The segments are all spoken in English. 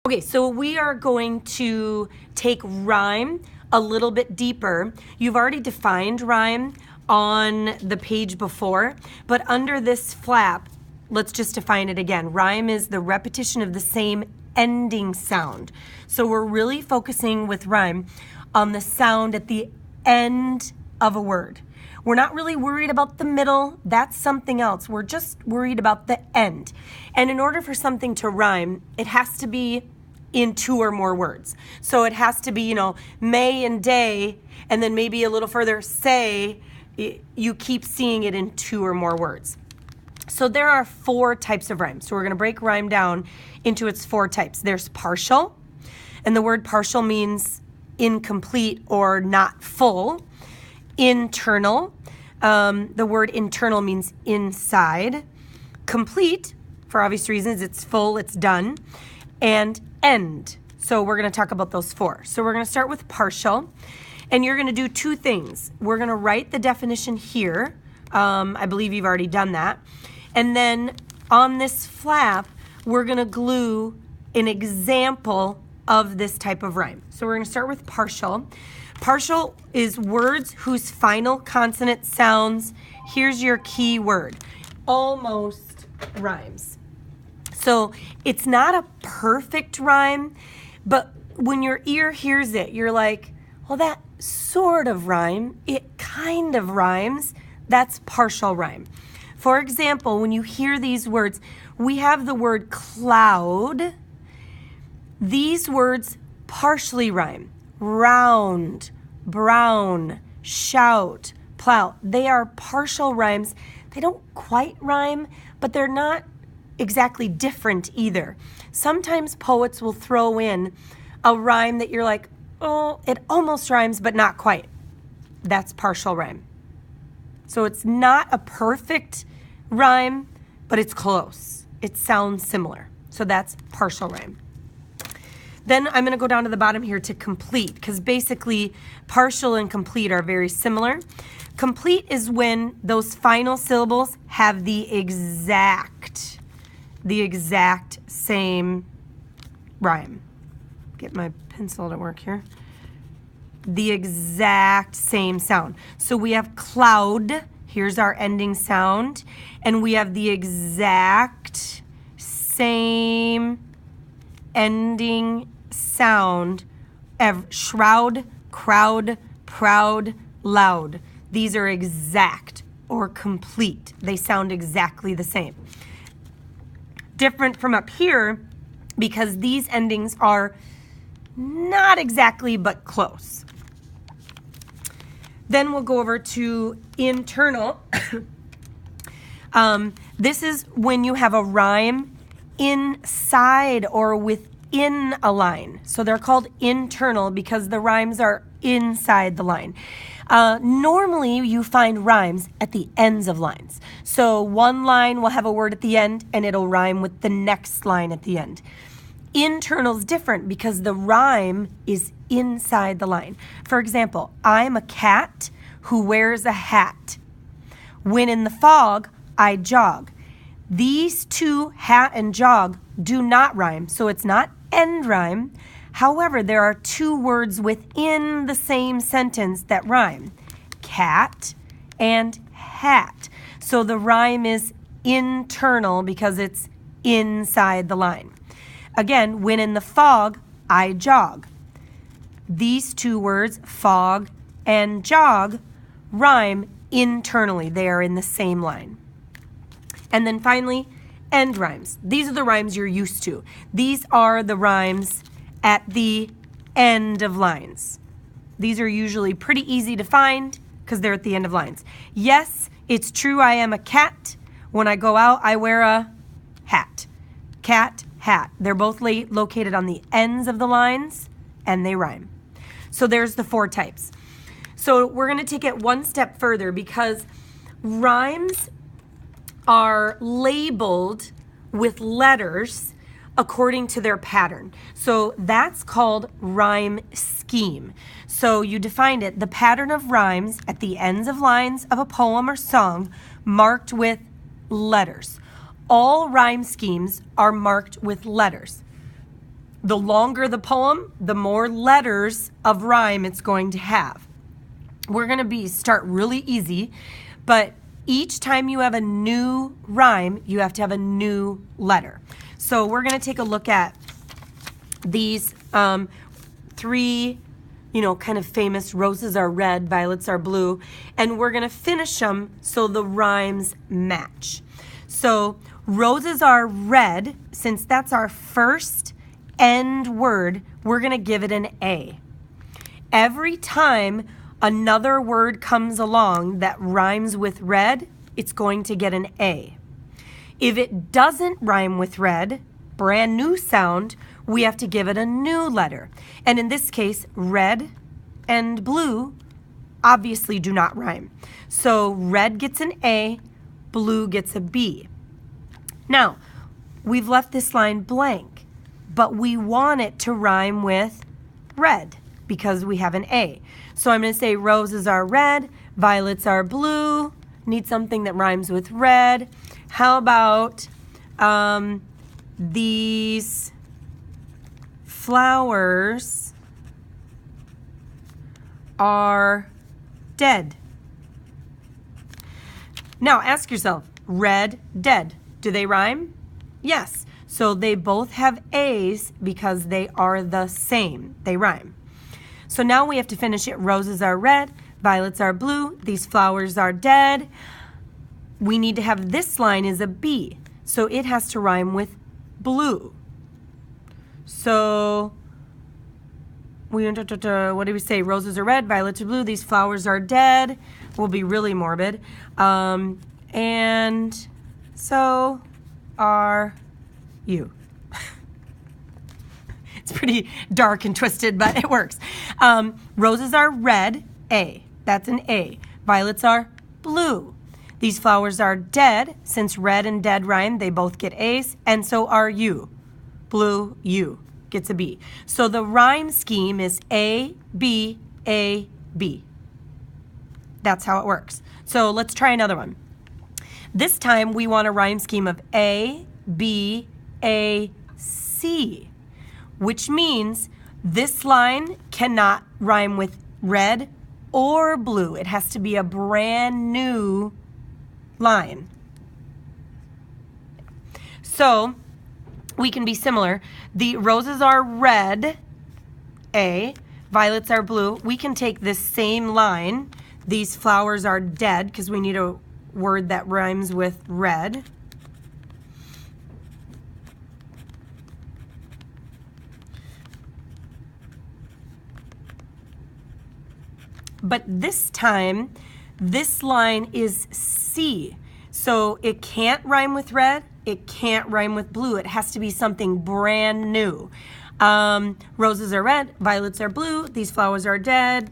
Okay, so we are going to take rhyme a little bit deeper. You've already defined rhyme on the page before, but under this flap, let's just define it again. Rhyme is the repetition of the same ending sound. So we're really focusing with rhyme on the sound at the end of a word. We're not really worried about the middle. That's something else. We're just worried about the end. And in order for something to rhyme, it has to be in two or more words. So it has to be, may and day, and then maybe a little further, say. You keep seeing it in two or more words. So there are 4 types of rhyme. So we're going to break rhyme down into its 4 types. There's partial, and the word partial means incomplete or not full. Internal, the word internal means inside. Complete, for obvious reasons, it's full, it's done. And end. So we're going to talk about those 4. So we're going to start with partial, and you're going to do 2 things. We're going to write the definition here. I believe you've already done that. And then on this flap, we're going to glue an example of this type of rhyme. So we're going to start with partial. Partial is words whose final consonant sounds, here's your key word, almost rhymes. So it's not a perfect rhyme, but when your ear hears it, you're like, well, that sort of rhyme, it kind of rhymes. That's partial rhyme. For example, when you hear these words, we have the word cloud. These words partially rhyme. Round, brown, shout, plow. They are partial rhymes. They don't quite rhyme, but they're not exactly different either. Sometimes poets will throw in a rhyme that you're like, oh, it almost rhymes, but not quite. That's partial rhyme. So it's not a perfect rhyme, but it's close. It sounds similar. So that's partial rhyme. Then I'm going to go down to the bottom here to complete, because basically partial and complete are very similar. Complete is when those final syllables have the exact same rhyme. Get my pencil to work here. The exact same sound. So we have cloud, here's our ending sound, and we have the exact same ending sound. Shroud, crowd, proud, loud. These are exact or complete. They sound exactly the same. Different from up here because these endings are not exactly but close. Then we'll go over to internal. This is when you have a rhyme inside or within a line. So they're called internal because the rhymes are inside the line. Normally you find rhymes at the ends of lines. So one line will have a word at the end and it'll rhyme with the next line at the end. Internal is different because the rhyme is inside the line. For example, I'm a cat who wears a hat. When in the fog, I jog. These two, hat and jog, do not rhyme, so it's not end rhyme. However, there are 2 words within the same sentence that rhyme, cat and hat. So the rhyme is internal because it's inside the line. Again, when in the fog, I jog. These 2 words, fog and jog, rhyme internally. They are in the same line. And then finally, end rhymes. These are the rhymes you're used to. These are the rhymes at the end of lines. These are usually pretty easy to find because they're at the end of lines. Yes, it's true I am a cat. When I go out, I wear a hat. Cat, hat. They're both located on the ends of the lines and they rhyme. So there's the 4 types. So we're going to take it one step further because rhymes are labeled with letters according to their pattern. So that's called rhyme scheme. So you defined it, the pattern of rhymes at the ends of lines of a poem or song marked with letters. All rhyme schemes are marked with letters. the longer the poem, the more letters of rhyme it's going to have. We're going to start really easy, but each time you have a new rhyme, you have to have a new letter. So we're going to take a look at these three, kind of famous: roses are red, violets are blue, and we're going to finish them so the rhymes match. So roses are red, since that's our first end word, we're going to give it an A. Every time another word comes along that rhymes with red, it's going to get an A. If it doesn't rhyme with red, brand new sound, we have to give it a new letter. And in this case, red and blue obviously do not rhyme. So red gets an A, blue gets a B. Now, we've left this line blank, but we want it to rhyme with red because we have an A. So I'm going to say roses are red, violets are blue. Need something that rhymes with red. How about these flowers are dead. Now ask yourself, red, dead. Do they rhyme? Yes. So they both have A's because they are the same. They rhyme. So now we have to finish it. Roses are red, violets are blue, these flowers are dead. We need to have this line is a B. So it has to rhyme with blue. So what do we say? Roses are red, violets are blue, these flowers are dead. We'll be really morbid. And so are you. It's pretty dark and twisted, but it works. Roses are red, A. That's an A. Violets are blue. These flowers are dead. Since red and dead rhyme, they both get A's. And so are you. Blue, you gets a B. So the rhyme scheme is A, B, A, B. That's how it works. So let's try another one. This time we want a rhyme scheme of A, B, A, C, which means this line cannot rhyme with red or blue. It has to be a brand new line. So we can be similar. The roses are red, A, violets are blue. We can take this same line. These flowers are dead because we need a word that rhymes with red. But this time, this line is C. So it can't rhyme with red. It can't rhyme with blue. It has to be something brand new. Roses are red, violets are blue, these flowers are dead.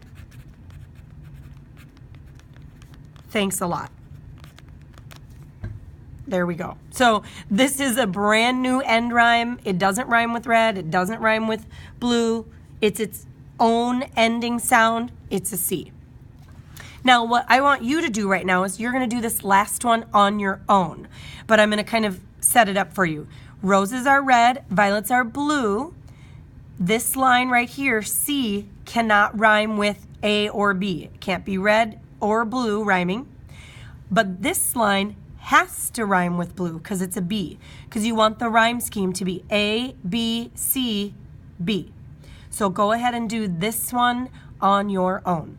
Thanks a lot. There we go. So this is a brand new end rhyme. It doesn't rhyme with red. It doesn't rhyme with blue. It's its own ending sound. It's a C. Now what I want you to do right now is you're going to do this last one on your own. But I'm going to kind of set it up for you. Roses are red, violets are blue. This line right here, C, cannot rhyme with A or B. It can't be red or blue rhyming. But this line has to rhyme with blue because it's a B. Because you want the rhyme scheme to be A, B, C, B. So go ahead and do this one on your own.